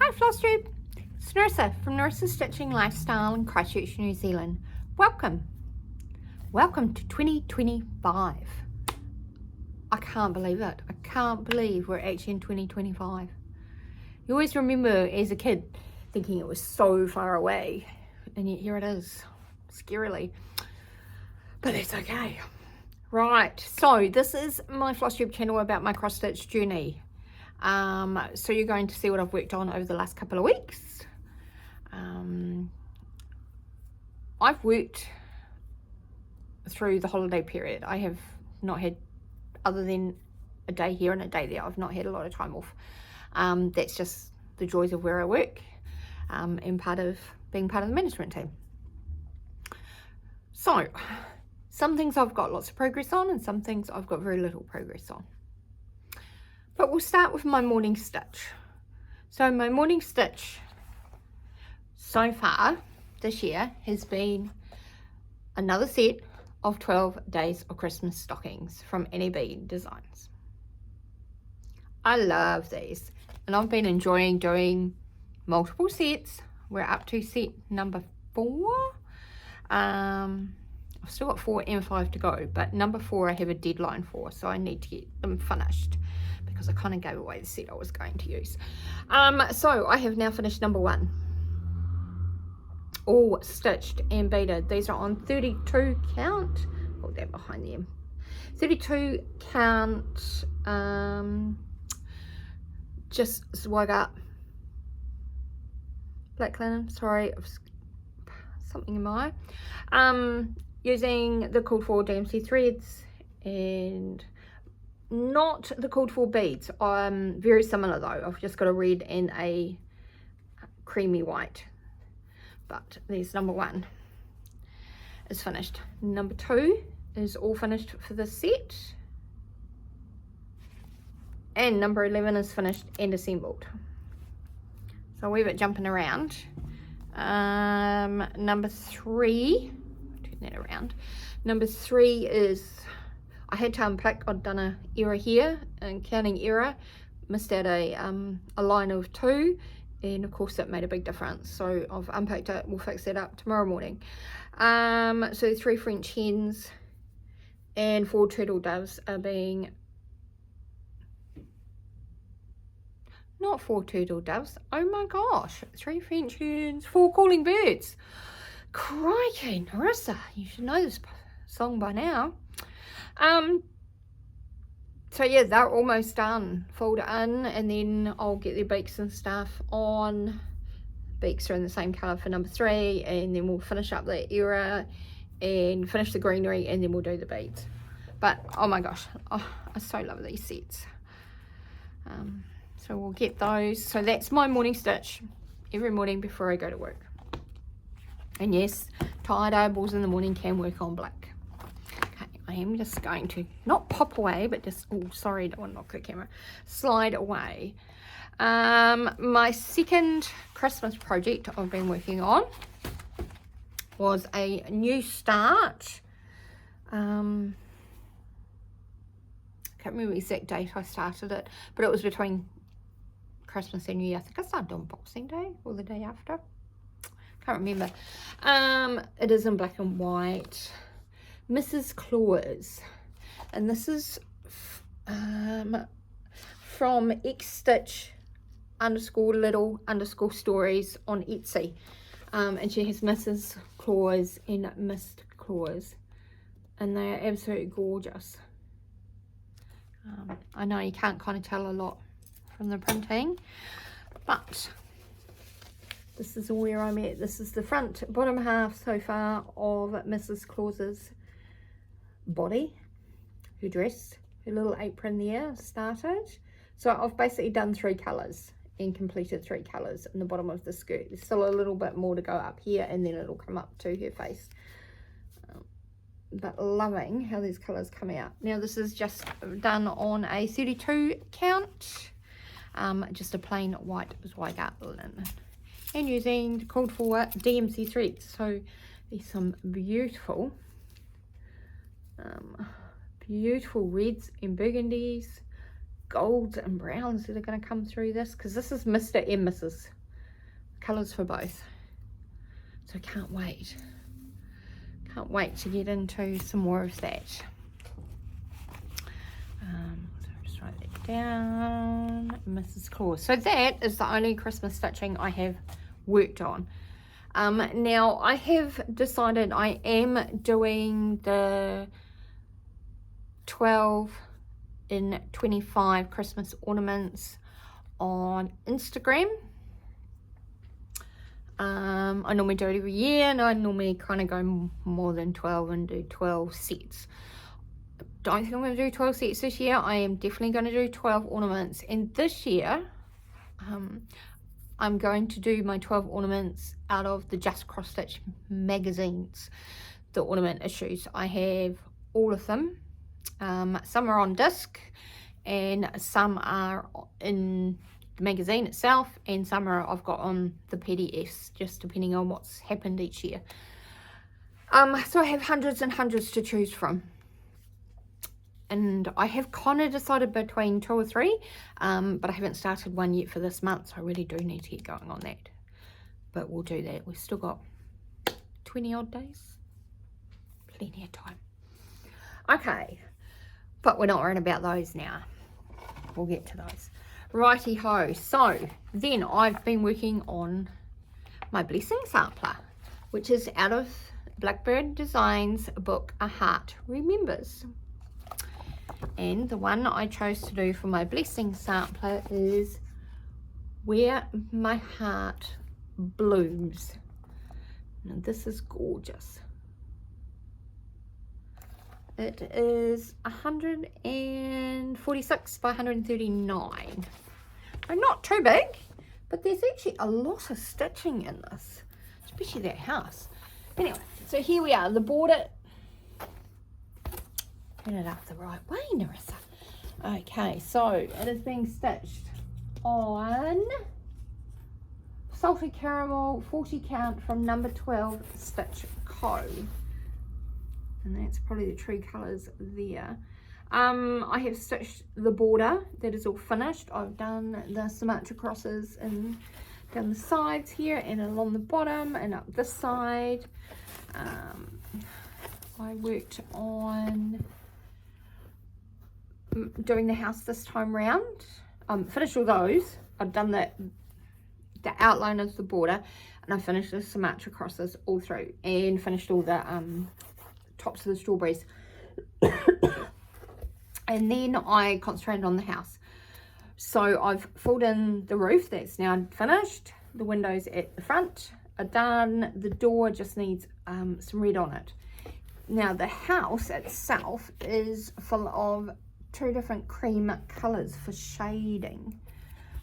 Hi Flosstube, it's Teresa from Teresa's Stitching Lifestyle in Christchurch, New Zealand. Welcome to 2025. I can't believe it. I can't believe we're actually in 2025. You always remember as a kid thinking it was so far away, and yet here it is, scarily. But it's okay. Right, so this is my Flosstube channel about my cross stitch journey. So you're going to see what I've worked on over the last couple of weeks. I've worked through the holiday period. I have not had, other than a day here and a day there, I've not had a lot of time off. That's just the joys of where I work, and being part of the management team. So some things I've got lots of progress on and some things I've got very little progress on. But we'll start with my morning stitch. So my morning stitch so far this year has been another set of 12 Days of Christmas stockings from NAB Designs. I love these and I've been enjoying doing multiple sets. We're up to set number 4. I've still got 4 and 5 to go, but number 4 I have a deadline for, so I need to get them finished because I kind of gave away the set I was going to use. So I have now finished number 1, all stitched and beaded. These are on 32 count. Hold that behind them. 32 count. Just swag up black linen. Sorry, something in my eye. Using the called for DMC threads and not the called for beads. Very similar though. I've just got a red and a creamy white. But there's number 1 is finished. Number 2 is all finished for this set. And number 11 is finished and assembled. So we've got jumping around. Number 3, turn that around. Number 3 is, I had to unpick. I'd done a error here, and counting error, missed out a line of 2, and of course that made a big difference. So I've unpicked it. We'll fix that up tomorrow morning. So 3 French hens and 4 turtle doves are being, not 4 turtle doves, oh my gosh, 3 French hens, 4 calling birds. Crikey, Nerissa, you should know this song by now. So yeah, they're almost done. Fold it in, and then I'll get the beaks and stuff on. Beaks are in the same colour for number 3, and then we'll finish up the era and finish the greenery, and then we'll do the beads. But oh my gosh, I so love these sets. So we'll get those. So that's my morning stitch every morning before I go to work. And yes, tired eyeballs in the morning can work on black. I am just going to not pop away, but just, oh sorry, don't want to knock the camera, slide away. My second Christmas project I've been working on was a new start. Can't remember the exact date I started it, but it was between Christmas and New Year. I think I started on Boxing Day or the day after. Can't remember. It is in black and white. Mrs. Claus, and this is from xstitch _ stories on Etsy, and she has Mrs. Claus and Missed Claus, and they are absolutely gorgeous. I know you can't kind of tell a lot from the printing, but this is where I'm at. This is the front bottom half so far of Mrs. Claus's body, her dress, her little apron there started. So I've basically done 3 colours and completed 3 colours in the bottom of the skirt. There's still a little bit more to go up here, and then it'll come up to her face. But loving how these colours come out. Now this is just done on a 32 count, just a plain white Zweigart linen, and using the called for DMC threads. So there's some beautiful beautiful reds and burgundies, golds and browns that are going to come through this, because this is Mr. and Mrs. colours for both. So I can't wait. Can't wait to get into some more of that. So just write that down. Mrs. Claus. So that is the only Christmas stitching I have worked on. Now I have decided I am doing the 12 in 25 Christmas ornaments on Instagram. I normally do it every year, and I normally kind of go more than 12 and do 12 sets. I don't think I'm going to do 12 sets this year. I am definitely going to do 12 ornaments, and this year I'm going to do my 12 ornaments out of the Just Cross Stitch magazines, the ornament issues. I have all of them. Some are on disc and some are in the magazine itself, and some are I've got on the PDFs, just depending on what's happened each year. So I have hundreds and hundreds to choose from, and I have kind of decided between 2 or 3, but I haven't started one yet for this month, so I really do need to get going on that. But we'll do that. We've still got 20 odd days, plenty of time. Okay, but we're not worrying about those now. We'll get to those. Righty ho. So then I've been working on my blessing sampler, which is out of Blackbird Designs book A Heart Remembers. And the one I chose to do for my blessing sampler is Where My Heart Blooms. Now this is gorgeous. It is 146 by 139. So not too big, but there's actually a lot of stitching in this, especially that house. Anyway, so here we are. The border. Turn it up the right way, Nerissa. Okay, so it is being stitched on Salted Caramel 40 count from number 12 Stitch Co. And that's probably the true colours there. I have stitched the border. That is all finished. I've done the symmetric crosses and down the sides here and along the bottom and up this side. I worked on doing the house this time round. Finished all those. I've done the outline of the border, and I finished the symmetric crosses all through, and finished all the tops of the strawberries. And then I concentrated on the house. So I've filled in the roof, that's now finished. The windows at the front are done. The door just needs some red on it. Now the house itself is full of 2 different cream colours for shading.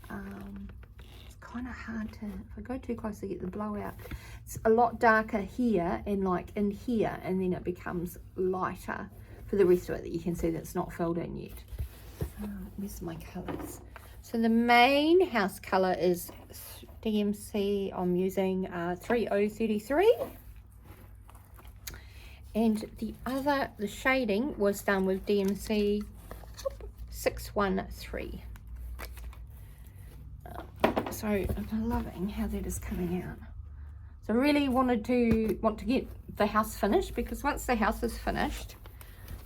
It's kind of hard to, if I go too close to get the blowout, it's a lot darker here and like in here, and then it becomes lighter for the rest of it that you can see that's not filled in yet. Where's my colours? So the main house colour is DMC. I'm using 3033. And the shading was done with DMC 613. So I'm loving how that is coming out. So I really want to get the house finished, because once the house is finished,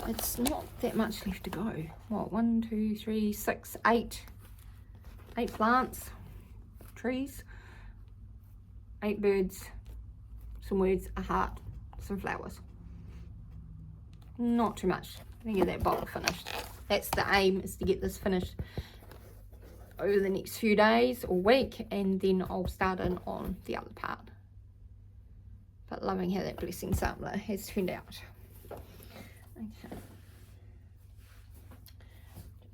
it's not that much left to go. What, 1, 2, 3, 6, 8 plants, trees, 8 birds, some words, a heart, some flowers. Not too much. I can get that bottle finished. That's the aim, is to get this finished over the next few days or week, and then I'll start in on the other part. But loving how that blessing sampler has turned out. Okay.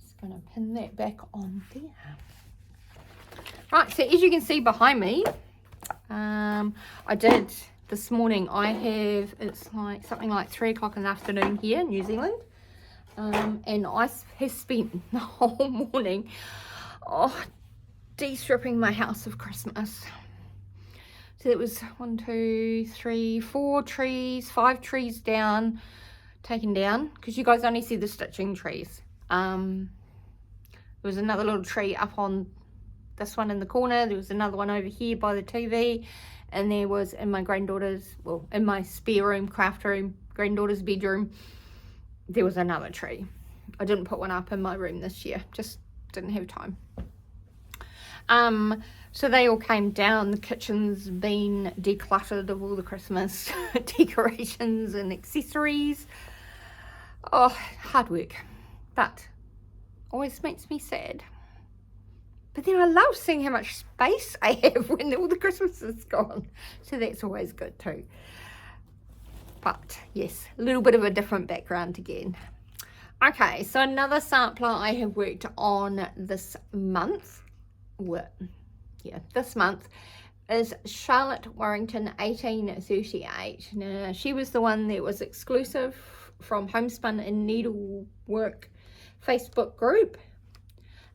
Just going to pin that back on there. Right, so as you can see behind me, I did this morning, it's like something like 3 o'clock in the afternoon here in New Zealand. And I have spent the whole morning de-stripping my house of Christmas. So it was 1, 2, 3, 4 trees, 5 trees down, taken down, because you guys only see the stitching trees. There was another little tree up on this one in the corner, there was another one over here by the TV, and there was in my granddaughter's, well, in my spare room, craft room, granddaughter's bedroom, there was another tree. I didn't put one up in my room this year, just didn't have time. So they all came down. The kitchen's been decluttered of all the Christmas decorations and accessories. Oh, hard work, but always makes me sad. But then I love seeing how much space I have when all the Christmas is gone. So that's always good too. But yes, a little bit of a different background again. Okay, so another sampler I have worked on this month. This month is Charlotte Warrington 1838. Now, she was the one that was exclusive from Homespun and Needlework Facebook group.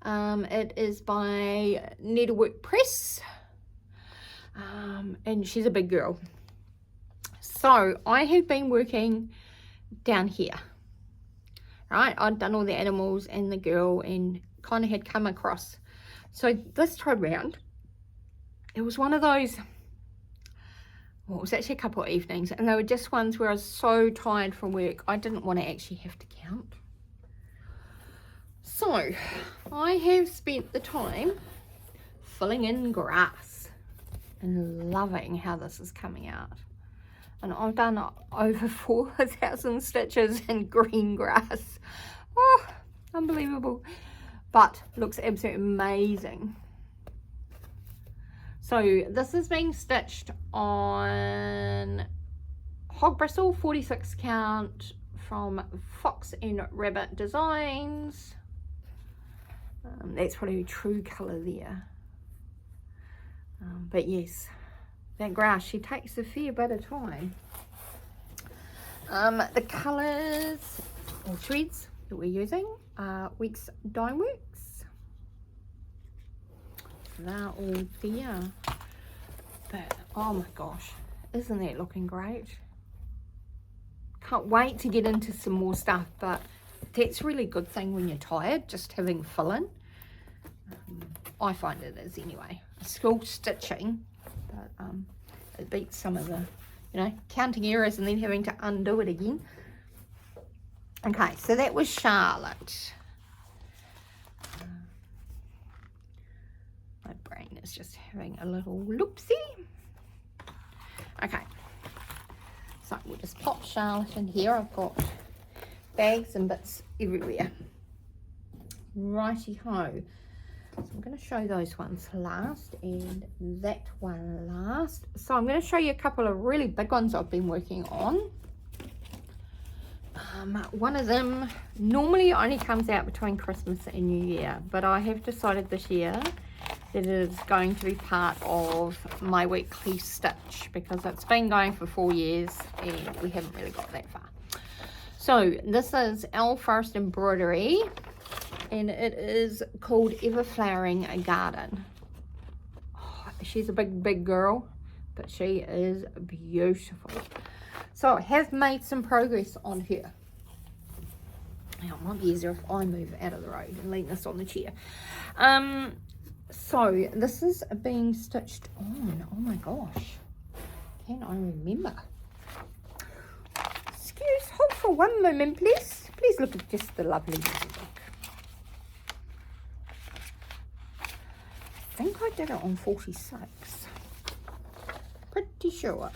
It is by Needlework Press, and she's a big girl. So I have been working down here, right? I'd done all the animals and the girl and kind of had come across. So this time round, it was one of those, well, it was actually a couple of evenings, and they were just ones where I was so tired from work, I didn't want to actually have to count. So I have spent the time filling in grass and loving how this is coming out. And I've done over 4,000 stitches in green grass. Oh, unbelievable. But looks absolutely amazing. So this is being stitched on hog bristle, 46 count, from Fox and Rabbit Designs. That's probably a true colour there. But yes, that grass, she takes a fair bit of time. The colours or threads that we're using are Weeks Dye Works. They're all there. But oh my gosh, isn't that looking great? Can't wait to get into some more stuff, but that's a really good thing when you're tired, just having fill in. I find it is anyway. School stitching, but it beats some of the, you know, counting errors and then having to undo it again. Okay, so that was Charlotte. My brain is just having a little loopsie. Okay, so we'll just pop Charlotte in here. I've got bags and bits everywhere. Righty ho. So I'm going to show those ones last and that one last. So I'm going to show you a couple of really big ones I've been working on. One of them normally only comes out between Christmas and New Year, but I have decided this year that it is going to be part of my weekly stitch because it's been going for 4 years and we haven't really got that far. So this is Forest Embroidery, and it is called Everflowering Garden. Oh, she's a big girl, but she is beautiful. So I have made some progress on her. Now it might be easier if I move out of the road and leave this on the chair. So this is being stitched on. Oh my gosh, can I remember? Hold for one moment, please. Please look at just the lovely book. I think I did it on 46. Pretty sure.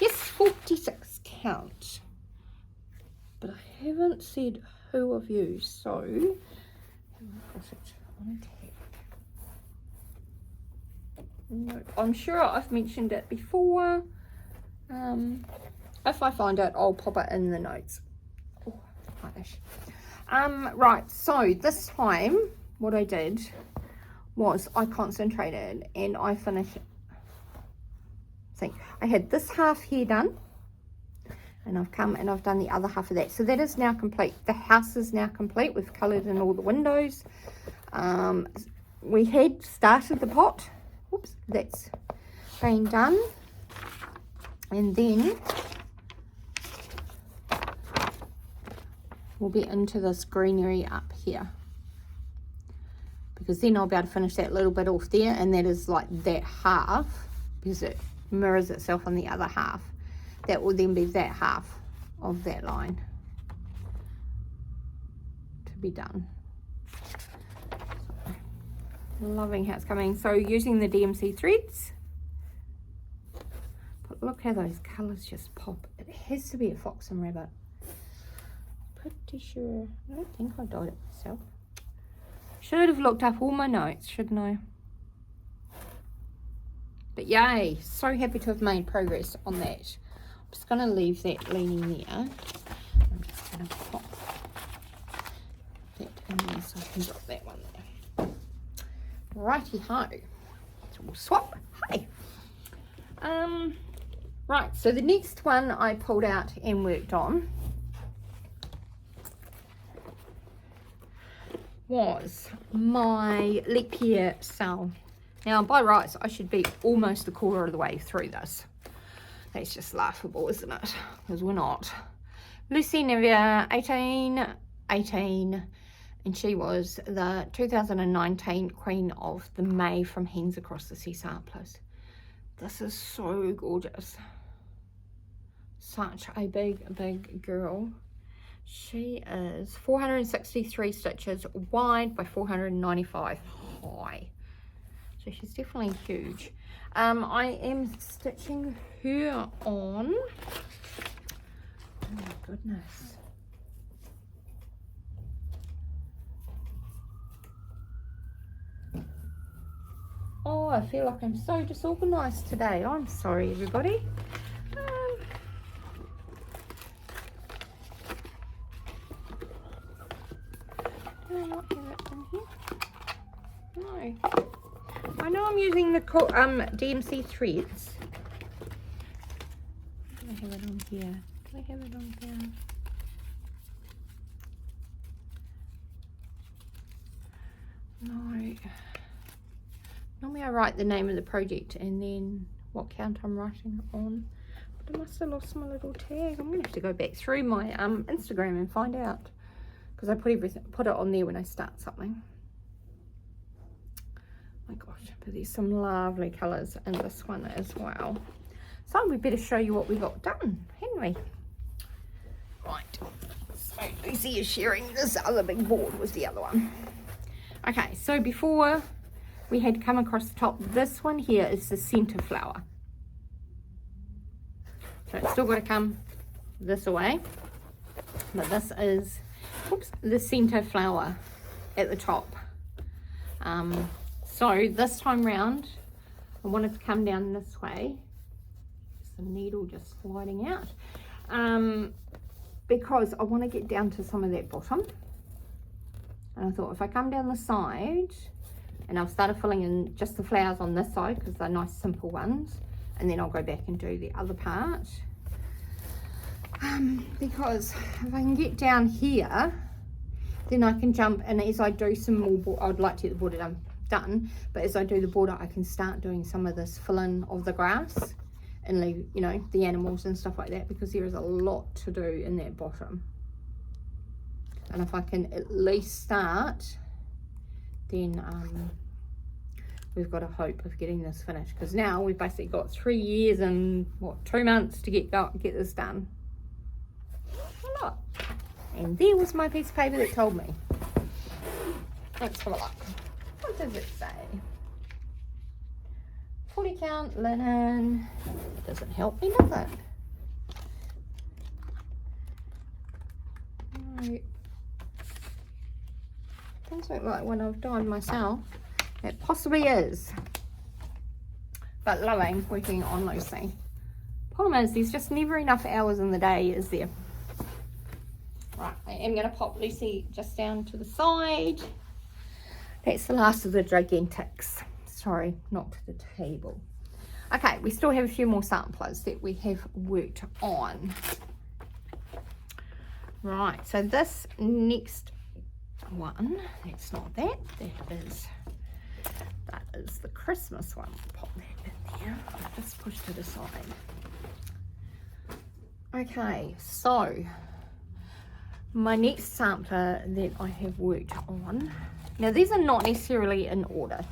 Yes, 46 count. But I haven't said who I've used, so no, I'm sure I've mentioned it before. If I find it, I'll pop it in the notes. Oh, like this. Right, so this time what I did was I concentrated and I finished. See, I had this half here done, and I've come and I've done the other half of that. So that is now complete. The house is now complete. We've coloured in all the windows. We had started the pot. Whoops, that's been done. And then we'll be into this greenery up here because then I'll be able to finish that little bit off there, and that is like that half, because it mirrors itself on the other half. That will then be that half of that line to be done. So, loving how it's coming. So using the DMC threads, but look how those colours just pop. It has to be a fox and rabbit. Pretty sure. I don't think I dyed it myself. Should have looked up all my notes, shouldn't I? But yay, so happy to have made progress on that. I'm just going to leave that leaning there. I'm just going to pop that in there so I can drop that one there. Righty ho. So we'll swap. Hi. Right, so the next one I pulled out and worked on was my Laricchia cell. Now by rights I should be almost a quarter of the way through this. That's just laughable, isn't it? Because we're not. Lucy Navier, 1818, and she was the 2019 Queen of the May from Hens Across the Sea Samplers. This is so gorgeous. Such a big girl. She is 463 stitches wide by 495 high. So she's definitely huge. I am stitching her on, oh my goodness, oh, I feel like I'm so disorganized today. I'm sorry everybody. Do I not have it in here? No. I know I'm using the DMC threads. Do I have it on here? Do I have it on here? No. Normally I write the name of the project and then what count I'm writing on. But I must have lost my little tag. I'm going to have to go back through my Instagram and find out. Because I put it on there when I start something. My gosh, but there's some lovely colours in this one as well. So we better show you what we got done, hadn't we? Right, so Lucy is sharing this other big board with the other one. Okay, so before we had come across the top, this one here is the centre flower. So it's still got to come this way, but this is, oops, the centre flower at the top. So this time round, I wanted to come down this way. The needle just sliding out. Because I want to get down to some of that bottom. And I thought if I come down the side, and I've started filling in just the flowers on this side because they're nice simple ones. And then I'll go back and do the other part. Because if I can get down here, then I can jump, and as I do some more, I'd like to get the border done, but as I do the border I can start doing some of this fill-in of the grass and leave, you know, the animals and stuff like that, because there is a lot to do in that bottom. And if I can at least start, then we've got a hope of getting this finished, because now we've basically got 3 years and what, 2 months to get this done. A lot. And there was my piece of paper that told me. Let's have a look. What does it say? 40 count linen. It doesn't help me, does it? No. Things look like when I've dyed myself. It possibly is. But loving working on Lucy. Problem is, there's just never enough hours in the day, is there? Right, I am going to pop Lucy just down to the side. That's the last of the gigantics. Sorry, not to the table. Okay, we still have a few more samplers that we have worked on. Right, so this next one, that's not that, that is the Christmas one. Pop that in there. I'll just push to the side. Okay, so my next sampler that I have worked on Now these are not necessarily in order.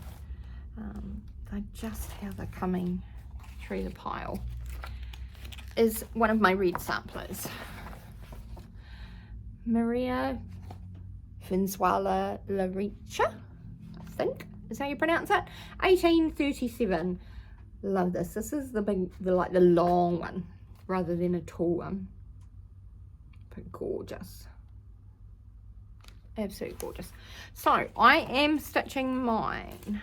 They're just how they're coming through the pile. Is one of my red samplers. Maria Vincenza Laricchia, I think is how you pronounce it. 1837. Love this. This is the big, like the long one rather than a tall one. But gorgeous. Absolutely gorgeous. So I am stitching mine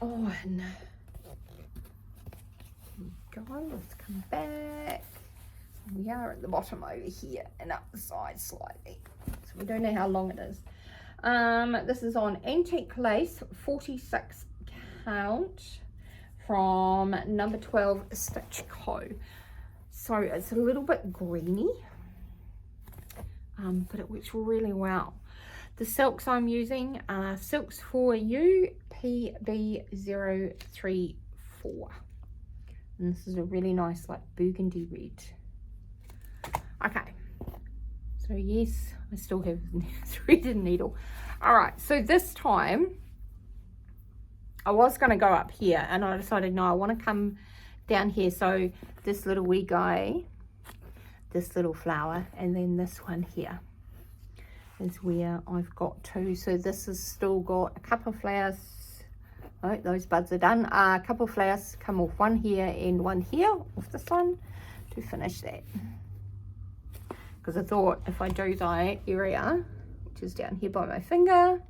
on. Go, let's come back. We are at the bottom over here and up the side slightly, so we don't know how long it is. This is on antique lace, 46 count, from number 12 Stitch Co. So it's a little bit greeny, but it works really well. The silks I'm using are Silks for You PB034. And this is a really nice like burgundy red. Okay, so yes, I still have threaded needle. All right, so this time I was going to go up here, and I decided no, I want to come down here. So this little wee guy, this little flower, and then this one here is where I've got to. So this has still got a couple of flowers. Oh, those buds are done. A couple of flowers come off, one here and one here off this one to finish that. Because I thought if I do that area, which is down here by my finger,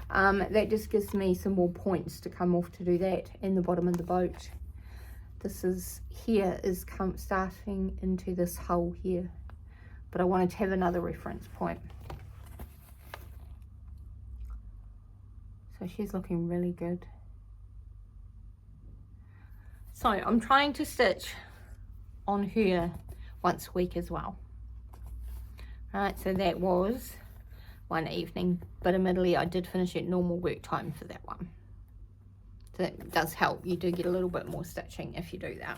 that just gives me some more points to come off to do that, and the bottom of the boat. This is here is starting into this hole here, but I wanted to have another reference point. So she's looking really good. So I'm trying to stitch on her once a week as well. Right, so that was one evening, but admittedly I did finish at normal work time for that one. So that does help. You do get a little bit more stitching if you do that.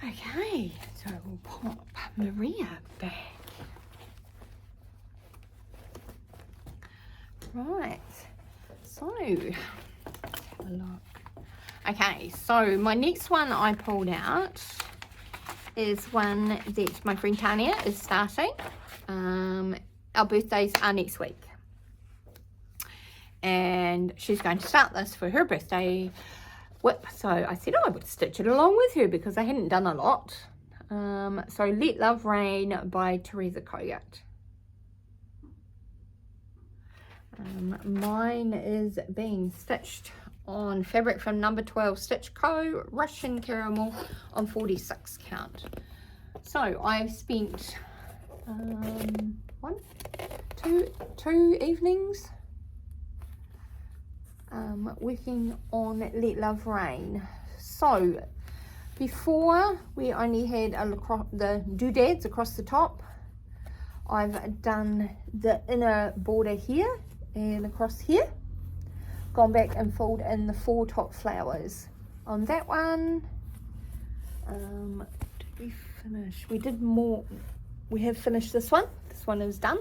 Okay, so we'll pop Maria back. Right, so let's have a look. Okay, so my next one I pulled out is one that my friend Tanya is starting. Our birthdays are next week, and she's going to start this for her birthday whip. So I said I would stitch it along with her because I hadn't done a lot. So Let Love Rain by Teresa Kogut. Mine is being stitched on fabric from number 12 Stitch Co. Russian Caramel on 46 count. So I've spent two evenings working on Let Love Rain. So before we only had the doodads across the top. I've done the inner border here and across here, gone back and filled in the 4 top flowers on that one. Did we finish? We did more. We have finished this one. This one is done.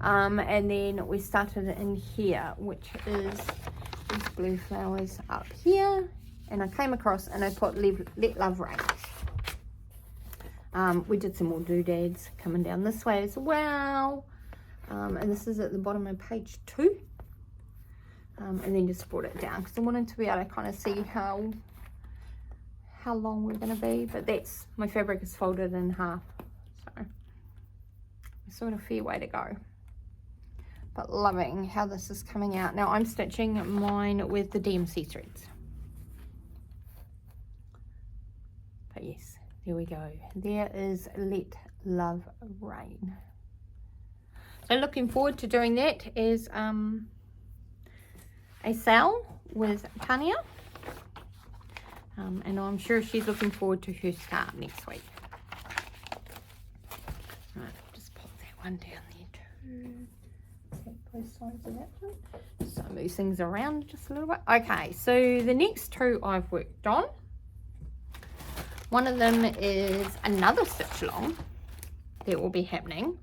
And then we started in here, which is these blue flowers up here, and I came across and I put Let Love Rain. We did some more doodads coming down this way as well, and this is at the bottom of page 2, and then just brought it down because I wanted to be able to kind of see how long we're going to be. But that's, my fabric is folded in half, so it's sort of a fair way to go. But loving how this is coming out. Now I'm stitching mine with the DMC threads. But yes, there we go. There is Let Love Rain. So looking forward to doing that as a sale with Tanya. And I'm sure she's looking forward to her start next week. Right, just pop that one down there too. Both sides of that one. So move things around just a little bit. Okay, so the next 2 I've worked on. One of them is another stitch along that will be happening,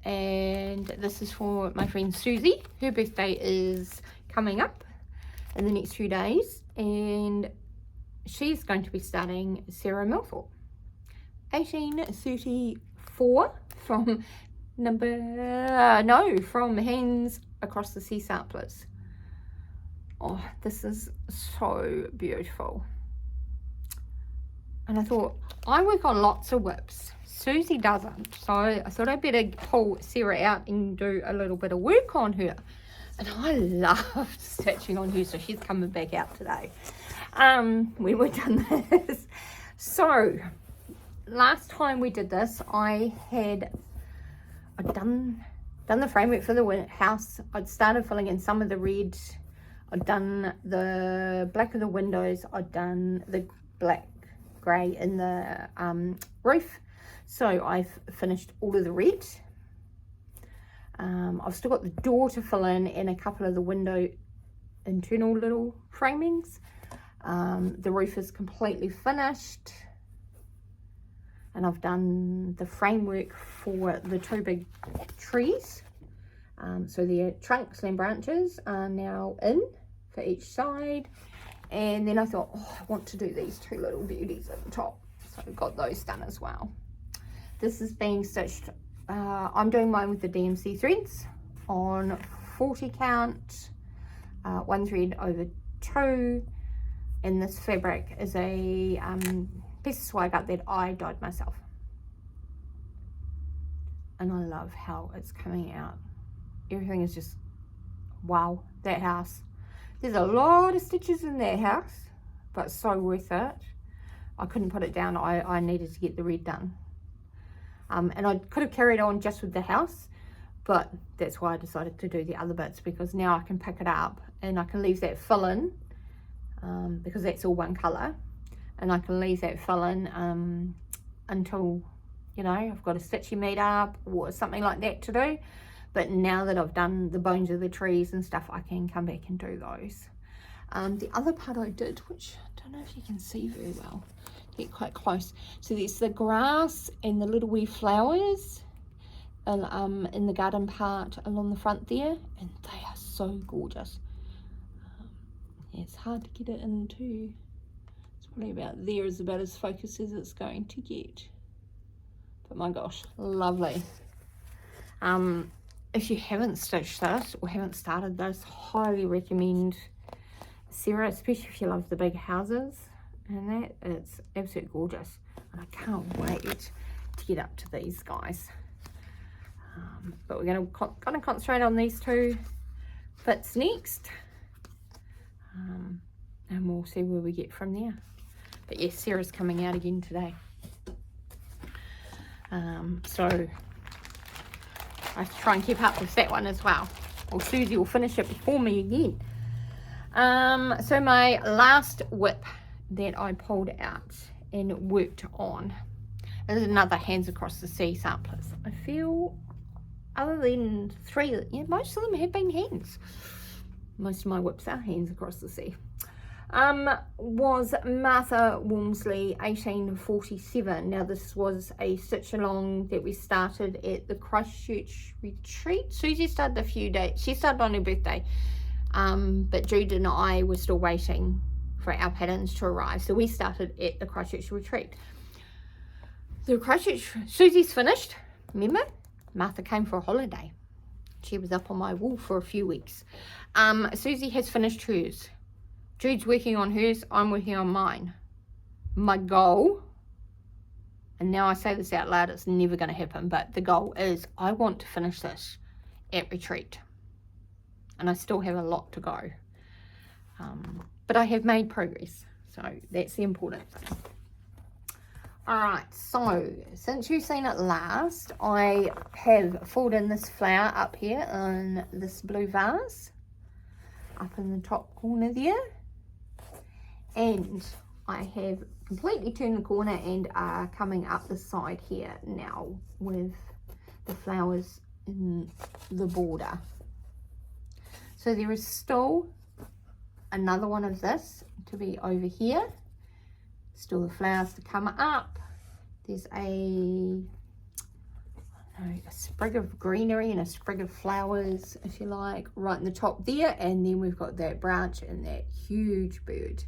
and this is for my friend Susie. Her birthday is coming up in the next few days, and she's going to be starting Sarah Milthorp 1834 from from Hands Across the Sea Samplers. Oh, this is so beautiful. And I thought, I work on lots of whips, Susie doesn't, so I thought I'd better pull Sarah out and do a little bit of work on her. And I love stitching on her, so she's coming back out today when we're done this. So last time we did this, I'd done the framework for the house. I'd started filling in some of the red. I'd done the black of the windows. I'd done the black grey in the roof. So I've finished all of the red. I've still got the door to fill in and a couple of the window internal little framings. The roof is completely finished. And I've done the framework for the two big trees. So the trunks and branches are now in for each side. And then I thought, oh, I want to do these two little beauties at the top. So I got those done as well. This is being stitched. I'm doing mine with the DMC threads on 40 count, 1 thread over 2. And this fabric is a piece of swag up that I dyed myself. And I love how it's coming out. Everything is just wow. That house, there's a lot of stitches in that house, but so worth it. I couldn't put it down. I needed to get the red done, and I could have carried on just with the house, but that's why I decided to do the other bits, because now I can pick it up and I can leave that fill in, because that's all one color, and I can leave that fill in until, you know, I've got a stitchy meet up or something like that to do. But now that I've done the bones of the trees and stuff, I can come back and do those. The other part I did, which I don't know if you can see very well, get quite close. So there's the grass and the little wee flowers in the garden part along the front there, and they are so gorgeous. It's hard to get it into. It's probably about there is about as focused as it's going to get. But my gosh, lovely. If you haven't stitched this or haven't started this, highly recommend Sarah, especially if you love the big houses and that. It's absolutely gorgeous, and I can't wait to get up to these guys. But we're going to concentrate on these two bits next, and we'll see where we get from there. But yes, Sarah's coming out again today, so I have to try and keep up with that one as well, or Susie will finish it before me again. So my last whip that I pulled out and worked on is another Hands Across the Sea samplers. I feel, other than 3, yeah, most of them have been hands. Most of my whips are Hands Across the Sea. Was Martha Walmsley 1847. Now this was a stitch along that we started at the Christchurch retreat. Susie started a few days, she started on her birthday, but Jude and I were still waiting for our patterns to arrive, so we started at the Christchurch retreat. The Christchurch, Susie's finished, remember? Martha came for a holiday. She was up on my wall for a few weeks. Susie has finished hers. Jude's working on hers, I'm working on mine. My goal, and now I say this out loud, it's never going to happen, but the goal is I want to finish this at retreat. And I still have a lot to go. But I have made progress, so that's the important thing. Alright, so since you've seen it last, I have filled in this flower up here in this blue vase, up in the top corner there. And I have completely turned the corner and are coming up the side here now with the flowers in the border. So there is still another one of this to be over here. Still the flowers to come up. There's a, I don't a sprig of greenery and a sprig of flowers, if you like, right in the top there. And then we've got that branch and that huge bird.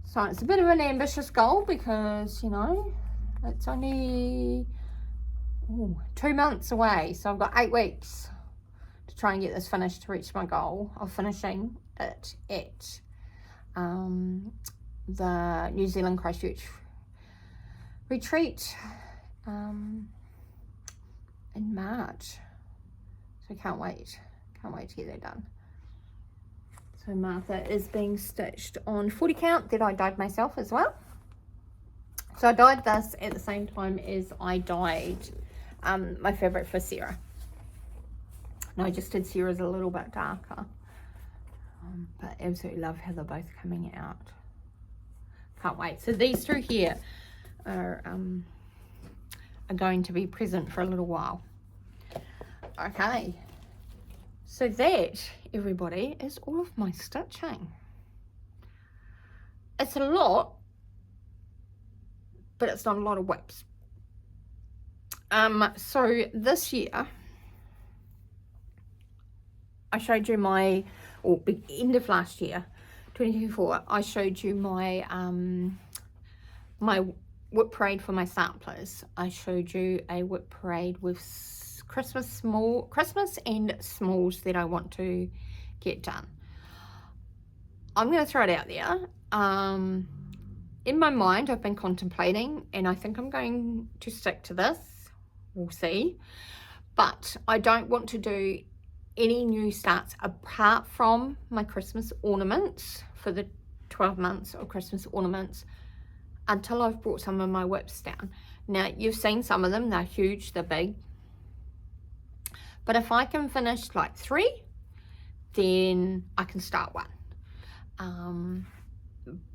So it's a bit of an ambitious goal because, you know, it's only 2 months away. So I've got 8 weeks to try and get this finished to reach my goal of finishing it at the New Zealand Christchurch retreat in March. So can't wait to get that done. So Martha is being stitched on 40 count that I dyed myself as well. So I dyed this at the same time as I dyed my fabric for Sarah. And I just did Sarah's a little bit darker. But absolutely love how they're both coming out. Can't wait. So these two here are going to be present for a little while. Okay. So that, everybody, is all of my stitching. It's a lot, but it's not a lot of whips. So this year, I showed you my, or end of last year, 2024, I showed you my my whip parade for my samplers. I showed you a whip parade with Christmas and smalls that I want to get done. I'm going to throw it out there. In my mind, I've been contemplating, and I think I'm going to stick to this. We'll see. But I don't want to do any new starts apart from my Christmas ornaments for the 12 months of Christmas ornaments until I've brought some of my whips down. Now, you've seen some of them. They're huge. They're big. But if I can finish like 3, then I can start 1.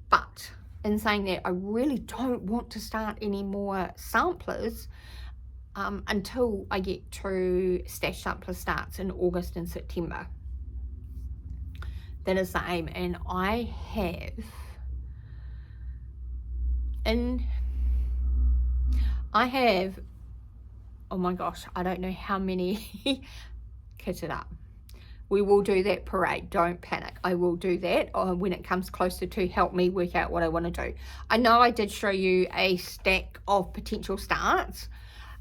But in saying that, I really don't want to start any more samplers until I get to stash sampler starts in August and September. That is the aim. And I have, oh my gosh, I don't know how many kitted up. We will do that parade. Don't panic. I will do that when it comes closer to help me work out what I want to do. I know I did show you a stack of potential starts,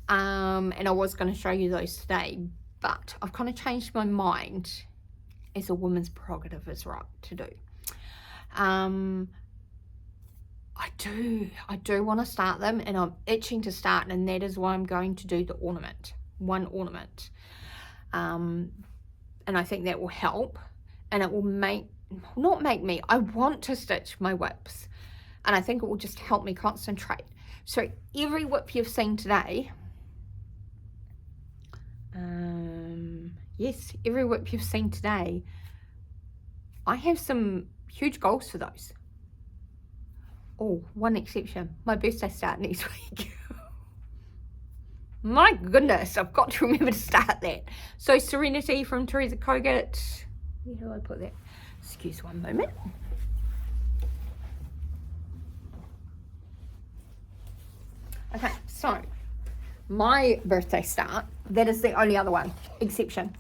and I was going to show you those today, but I've kind of changed my mind, as a woman's prerogative is right to do. I do want to start them, and I'm itching to start, and that is why I'm going to do the ornament, 1 ornament. And I think that will help, and it will not make me, I want to stitch my whips, and I think it will just help me concentrate. So every whip you've seen today, yes, every whip you've seen today, I have some huge goals for those. Oh, one exception, my birthday start next week. My goodness, I've got to remember to start that. So Serenity from Teresa Kogut. Where do I put that? Excuse one moment. Okay, so my birthday start, that is the only other one, exception.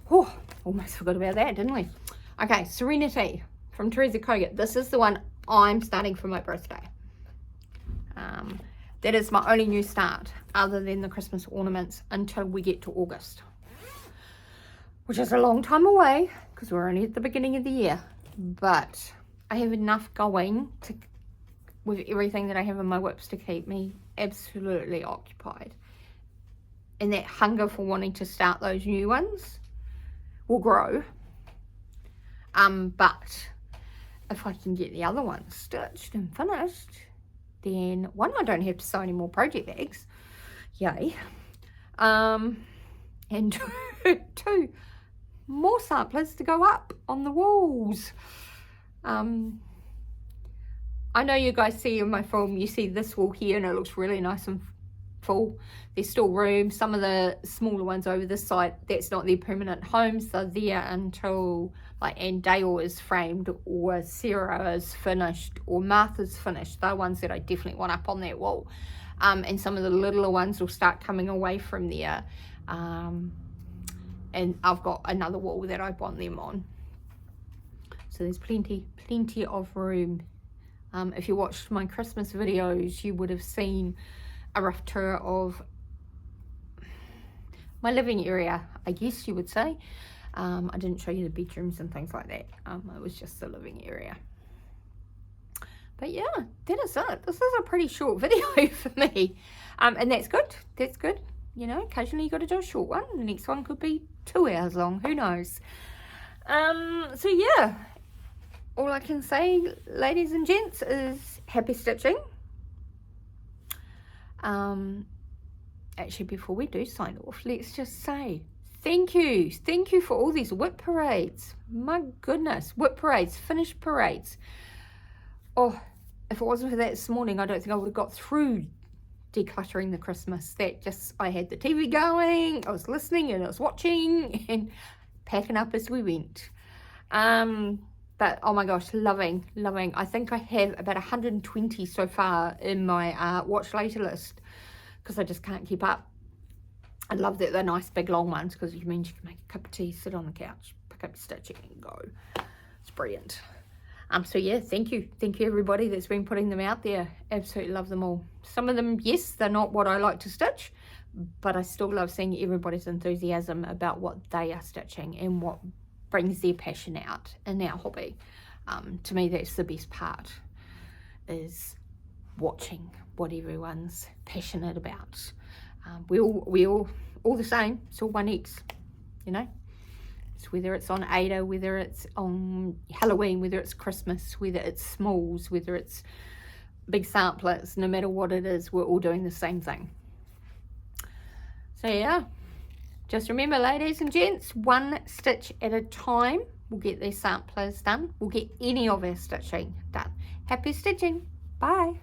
Oh, almost forgot about that, didn't we? Okay, Serenity from Teresa Kogut. This is the one I'm starting for my birthday. That is my only new start other than the Christmas ornaments until we get to August, which is a long time away because we're only at the beginning of the year. But I have enough going with everything that I have in my whips to keep me absolutely occupied. And that hunger for wanting to start those new ones will grow. But if I can get the other ones stitched and finished, then 1, I don't have to sew any more project bags, yay, and 2, more samplers to go up on the walls. I know you guys see in my film, you see this wall here and it looks really nice and full. There's still room. Some of the smaller ones over this side, that's not their permanent homes, they're there until like, and Dale is framed, or Sarah is finished, or Martha's finished. They're ones that I definitely want up on that wall. And some of the littler ones will start coming away from there. And I've got another wall that I want them on. So there's plenty of room. If you watched my Christmas videos, you would have seen a rough tour of my living area, I guess you would say. I didn't show you the bedrooms and things like that. It was just the living area. But yeah, that is it. This is a pretty short video for me. And that's good. That's good. You know, occasionally you got to do a short one. The next one could be 2 hours long. Who knows? So yeah, all I can say, ladies and gents, is happy stitching. Actually, before we do sign off, let's just say thank you for all these whip parades. My goodness, whip parades, finished parades. Oh, if it wasn't for that this morning, I don't think I would have got through decluttering the Christmas. That just, I had the TV going, I was listening and I was watching and packing up as we went. But oh my gosh, loving. I think I have about 120 so far in my watch later list, because I just can't keep up. I love that they're nice big long ones, because it means you can make a cup of tea, sit on the couch, pick up your stitching and go. It's brilliant. So yeah, thank you everybody that's been putting them out there. Absolutely love them all. Some of them, yes, they're not what I like to stitch, but I still love seeing everybody's enthusiasm about what they are stitching and what brings their passion out in our hobby. To me, that's the best part, is watching what everyone's passionate about. We all the same. It's all one X, you know. It's whether it's on Ada, whether it's on Halloween, whether it's Christmas, whether it's smalls, whether it's big samplers, no matter what it is, we're all doing the same thing. So yeah, just remember, ladies and gents, one stitch at a time. We'll get these samplers done. We'll get any of our stitching done. Happy stitching. Bye.